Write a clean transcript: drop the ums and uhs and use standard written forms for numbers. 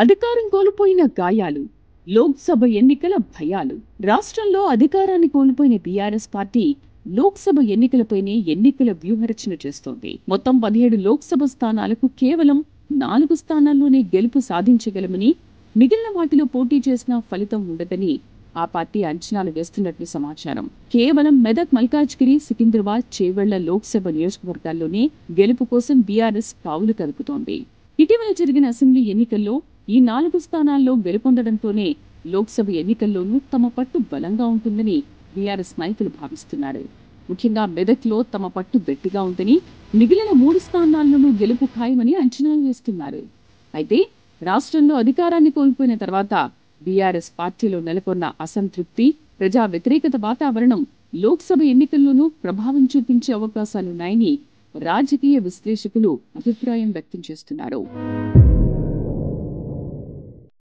అధికారం కోల్పోయిన గాయాలు, లోక్సభ ఎన్నికల భయాలు. రాష్ట్రంలో అధికారాన్ని కోల్పోయిన బీఆర్ఎస్ పార్టీ లోక్సభ ఎన్నికలపైనే ఎన్నికల వ్యూహరచన చేస్తోంది. మొత్తం 17 లోక్సభ స్థానాలకు కేవలం 4 స్థానాల్లోనే గెలుపు సాధించగలమని, మిగిలిన వాటిలో పోటీ చేసిన ఫలితం ఉండదని ఆ పార్టీ అంచనాలు వేస్తున్నట్లు సమాచారం. కేవలం మెదక్, మల్కాజ్గిరి, సికింద్రాబాద్, చేవెళ్ల లోక్సభ నియోజకవర్గాల్లోనే గెలుపు కోసం బీఆర్ఎస్ పావులు కలుపుతోంది. ఇటీవల జరిగిన అసెంబ్లీ ఎన్నికల్లో ఈ 4 స్థానాల్లో గెలుపొందడంతోనే లోక్సభ ఎన్నికల్లోనూ తమ పట్టు బలంగా ఉంటుందని బీఆర్ఎస్ నాయకులు భావిస్తున్నారు. ముఖ్యంగా మెదక్లో తమ పట్టు గట్టిగా ఉందని, మిగిలిన 3 స్థానాల్లోనూ గెలుపు ఖాయమని అంచనాలు వేస్తున్నారు. అయితే రాష్ట్రంలో అధికారాన్ని కోల్పోయిన తర్వాత బీఆర్ఎస్ పార్టీలో నెలకొన్న అసంతృప్తి, ప్రజా వ్యతిరేకత వాతావరణం లోక్సభ ఎన్నికల్లోనూ ప్రభావం చూపించే అవకాశాలున్నాయని రాజకీయ విశ్లేషకులు అభిప్రాయం వ్యక్తం చేస్తున్నారు.